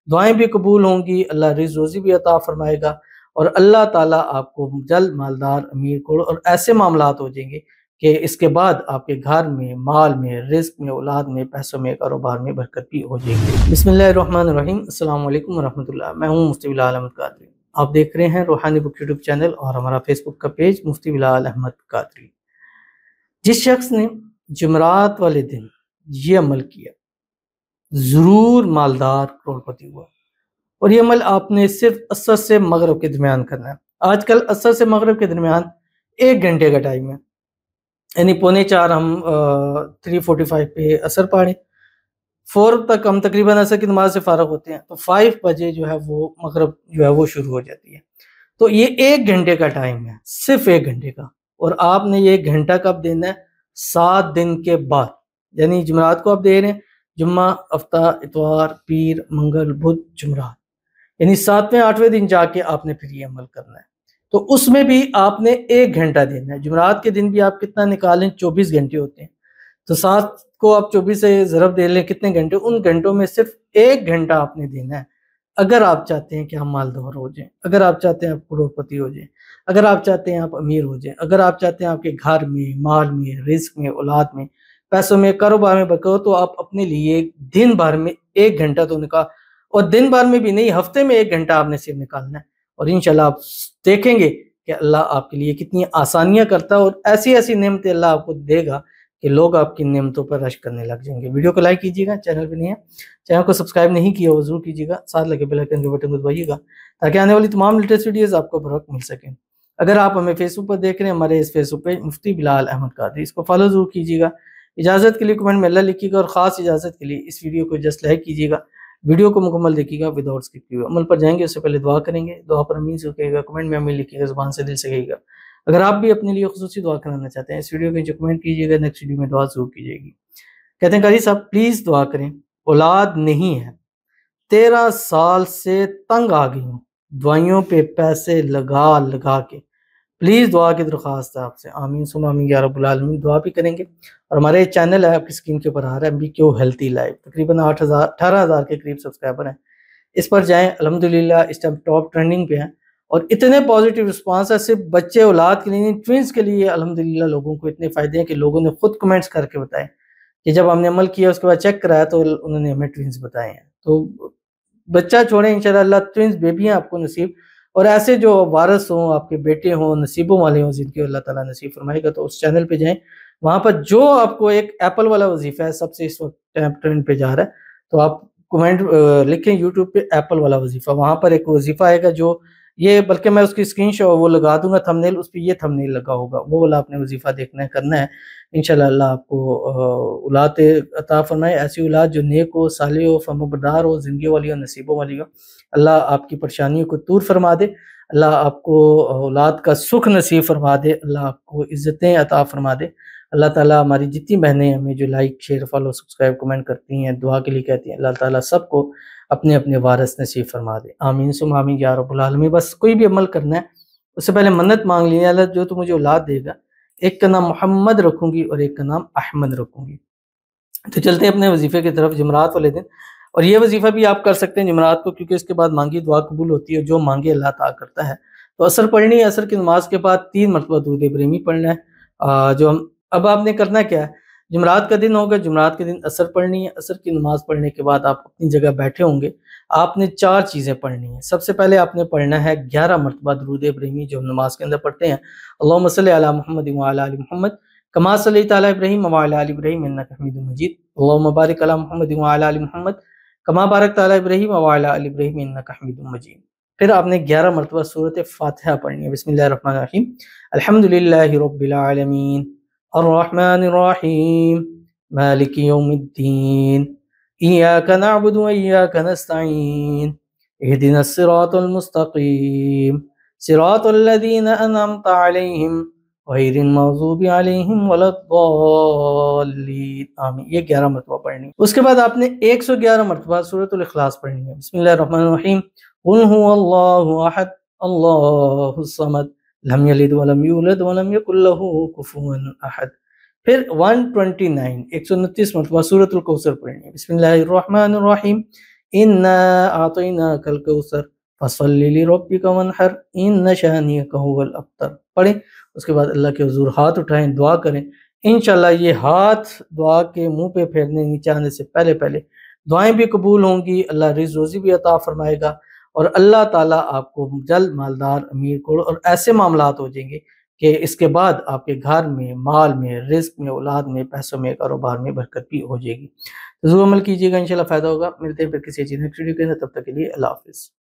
दुआएं भी कबूल होंगी, अल्लाह रिज़्क़ रोज़ी भी अता फरमाएगा और अल्लाह ताला आपको जल्द मालदार, अमीर को और ऐसे मामलात हो जाएंगे कि इसके बाद आपके घर में, माल में, रिज़्क़ में, औलाद में, पैसों में, कारोबार में बरकत भी हो जाएगी। बिस्मिल्लाहिर्रहमानिर्रहीम, अस्सलाम वालेकुम वरहमतुल्लाह। मैं हूँ मुफ्ती बिलाल अहमद कादरी। आप देख रहे हैं रूहानी बुक यूट्यूब चैनल और हमारा फेसबुक का पेज मुफ्ती बिलाल अहमद कादरी। जिस शख्स ने जुमरात वाले दिन ये अमल किया, ज़रूर मालदार करोड़पति हुआ। और ये अमल आपने सिर्फ असर से मगरिब के दरमियान करना है। आजकल असर से मगरिब के दरमियान 1 घंटे का टाइम है, यानी पौने 4 हम 3:45 पे असर पढ़ें, 4 तक हम तकरीबन असर की नमाज से फ़ारिग होते हैं, तो 5 बजे जो है वो मगरिब जो है वो शुरू हो जाती है। तो ये 1 घंटे का टाइम है, सिर्फ 1 घंटे का। और आपने ये 1 घंटा कब देना है? 7 दिन के बाद, यानी जुमेरात को आप दे रहे हैं, जुम्मा, हफ्ता, इतवार, पीर, मंगल, बुध, जुमरात, यानी 7वें 8वें दिन जाके आपने फिर ये अमल करना है। तो उसमें भी आपने 1 घंटा देना है। जुमेरात के दिन भी आप कितना निकालें, 24 घंटे होते हैं, तो 7 को आप 24 से ज़रब दे लें कितने घंटे, उन घंटों में सिर्फ 1 घंटा आपने देना है। अगर आप चाहते हैं कि हम मालदार हो जाएं, अगर आप चाहते हैं आप करोड़पति हो जाएं, अगर आप चाहते हैं आप अमीर हो जाएं, अगर आप चाहते हैं आपके घर में, माल में, रिज़्क़ में, औलाद में, पैसों में, कारोबार में बरकत हो, तो आप अपने लिए दिन भर में 1 घंटा तो निकाल, और दिन भर में भी नहीं, हफ्ते में 1 घंटा आपने सिर्फ निकालना है। और इंशाल्लाह आप देखेंगे कि अल्लाह आपके लिए कितनी आसानियाँ करता है और ऐसी-ऐसी नेमतें अल्लाह आपको देगा कि लोग आपकी नेमतों पर रश करने लग जाएँगे। वीडियो को लाइक कीजिएगा, चैनल पे नए हैं, चैनल को सब्सक्राइब नहीं किया हो ज़रूर कीजिएगा, साथ लगे बेल आइकन के बटन को दबाइएगा ताकि आने वाली तमाम लेटेस्ट वीडियोज़ आपको बर वक़्त मिल सकें। अगर आप हमें फेसबुक पर देख रहे हैं, हमारे इस फेसबुक पेज मुफ्ती बिलाल अहमद कादरी, इसको फॉलो ज़रूर कीजिएगा। इजाज़त के लिए कमेंट में अल्लाह लिखिएगा और ख़ास इजाज़त के लिए इस वीडियो को जस्ट लाइक कीजिएगा। वीडियो को मुकम्मल देखिएगा विदाउट स्किप किए हुए। अमल पर जाएँगे उससे पहले दुआ करेंगे, दुआ पर आमीन से कहिएगा, कमेंट में आमीन लिखिएगा, ज़ुबान से दिल से कहिएगा। अगर आप भी अपने लिए खुसूसी दुआ कराना चाहते हैं, इस वीडियो के नीचे कमेंट कीजिएगा, नेक्स्ट वीडियो में दुआ ज़रूर कीजिएगी। कहते हैं काजी साहब प्लीज़ दुआ करें, औलाद नहीं है, 13 साल से तंग आ गई हूँ, दवाइयों पे पैसे लगा-लगा के, प्लीज़ दुआ की दरख्वास्त है आपसे। आमीन सुम्मा आमीन या रब्बुल आलमीन। दुआ भी करेंगे। और हमारे चैनल है आपकी स्क्रीन के ऊपर आ रहा है, बीक्यू हेल्थी लाइफ, तकरीबन 18,000 के करीब सब्सक्राइबर हैं। इस पर जाएँ, अल्हम्दुलिल्लाह इस टाइम टॉप ट्रेंडिंग पे हैं और इतने पॉजिटिव रिस्पॉन्स है, सिर्फ बच्चे औलाद के लिए नहीं, ट्विन्स के लिए अल्हम्दुलिल्लाह लोगों को इतने फ़ायदे हैं कि लोगों ने खुद कमेंट्स करके बताए कि जब हमने अमल किया उसके बाद चेक कराया तो उन्होंने हमें ट्विन्स बताए हैं। तो बच्चा छोड़ें, इंशाल्लाह अल्लाह ट्विन्स बेबियाँ आपको नसीब, और ऐसे जो वारिस हों, आपके बेटे हों, नसीबों वाले हों जिनकी अल्लाह ताला नसीब फरमाएगा, तो उस चैनल पे जाएँ। वहाँ पर जो आपको एक एप्पल वाला वज़ीफ़ा है, सबसे इस वक़्त ट्रेंड पे जा रहा है, तो आप कमेंट लिखें यूट्यूब पे एप्पल वाला वज़ीफ़ा, वहाँ पर एक वज़ीफ़ा आएगा जो ये, बल्कि मैं उसकी स्क्रीनशॉट वो लगा दूँगा थंबनेल, उसपे ये थंबनेल लगा होगा, वो वाला आपने वज़ीफ़ा देखना है, करना है। इंशाल्लाह अल्लाह आपको औलाद अता फ़रमाए, ऐसी औलाद जो नेक हो, सालिह हो, फर्माबरदार हो, ज़िंदगी वाली हो, नसीबों वाली हो। अल्लाह आपकी परेशानियों को दूर फरमा दे, अल्लाह आपको औलाद का सुख नसीब फरमा दे, अल्लाह आपको इज़्ज़तें अता फरमा दे। अल्लाह ताला हमारी जितनी बहनें हमें जो like, share, follow, subscribe, comment करती हैं, दुआ के लिए कहती हैं, अल्लाह ताला सबको अपने-अपने वारिस नसीब फरमा दे। आमीन सुम्मा आमीन या रब्बुल आलमीन। बस कोई भी अमल करना है, उससे पहले मन्नत माँग ली है, अल्लाह जो तू मुझे औलाद देगा, एक का नाम मोहम्मद रखूँगी और एक का नाम अहमद रखूँगी। तो चलते हैं अपने वज़ीफ़े की तरफ जुमेरात वाले दिन। और ये वज़ीफ़ा भी आप कर सकते हैं जुमेरात को, क्योंकि इसके बाद मांगी दुआ कबूल होती है, जो मांगे अल्लाह अता करता है। तो असर पढ़नी है, असर की नमाज के बाद 3 मरतबा दुरूद इब्राहिमी पढ़ना है। जो हम अब आपने करना क्या है, जुमेरात का दिन होगा, जुमेरात के दिन असर पढ़नी है, असर की नमाज पढ़ने के बाद आप अपनी जगह बैठे होंगे, आपने 4 चीज़ें पढ़नी है। सबसे पहले आपने पढ़ना है 11 मरतबा दुरूद इब्राहिमी, जो हम नमाज के अंदर पढ़ते हैं, अल्लाहुम्मा सल्लि अला मुहम्मद व अला आलि मुहम्मद कमा सल्लैता अला इब्राहीम व अला आलि इब्राहीम इन्नका हमीदुम मजीद। अल्लाहुम्मा बारिक अला मुहम्मद व अला आलि मुहम्मद कमा बारकता अला इब्राहीम व अला आलि इब्राहीम इन्नका हमीदुम मजीद। फिर आपने 11 मरतबा सूरत फातिहा पढ़नी है। बिस्मिल्लाहिर रहमानिर रहीम, अल्हम्दुलिल्लाहि रब्बिल आलमीन, अर्रहमानिर रहीम, मालिकि यौमिद्दीन, इय्याका नअबुदु व इय्याका नस्तईन, इहदिनस सिरातल मुस्तकीम, सिरातल लज़ीना अनअमता अलैहिम गैरिल मग़ज़ूबि अलैहिम वलद्दाल्लीन। आमीन। ये 11 मरतबा पढ़नी है। उसके बाद आपने 111 मरतबा सूरतुल इखलास पढ़नी है। बिस्मिल्लाहिर रहमानिर रहीम, कुल हुवल्लाहु अहद, अल्लाहुस समद, लम यलिद व लम यूलद व लम यकुल लहू कुफुवन अहद। फिर 129 129 मरतबा सूरतुल कौसर पढ़नी है। बिस्मिल्लाहिर रहमानिर रहीम, इन्ना आतैना कल कौसर फसल्लि लिरब्बिका वन्हर इन्न शानिअका हुवल अब्तर। पढ़ें, उसके बाद अल्लाह के हुज़ूर हाथ उठाएं, दुआ करें। इंशाल्लाह ये हाथ दुआ के मुँह पे फेरने नीचे आने से पहले-पहले दुआएँ भी कबूल होंगी, अल्लाह रिज़्क़ रोज़ी भी अता फ़रमाएगा और अल्लाह ताला आपको जल्द मालदार, अमीर को और ऐसे मामलात हो जाएँगे कि इसके बाद आपके घर में, माल में, रिज़्क़ में, औलाद में, पैसों में, कारोबार में बरकत भी हो जाएगी। ज़रूर अमल कीजिएगा, इंशाल्लाह फ़ायदा होगा। मिलते हैं फिर किसी अच्छी नेक्स्ट वीडियो के अंदर, तब तक के लिए अल्लाह हाफ़िज़।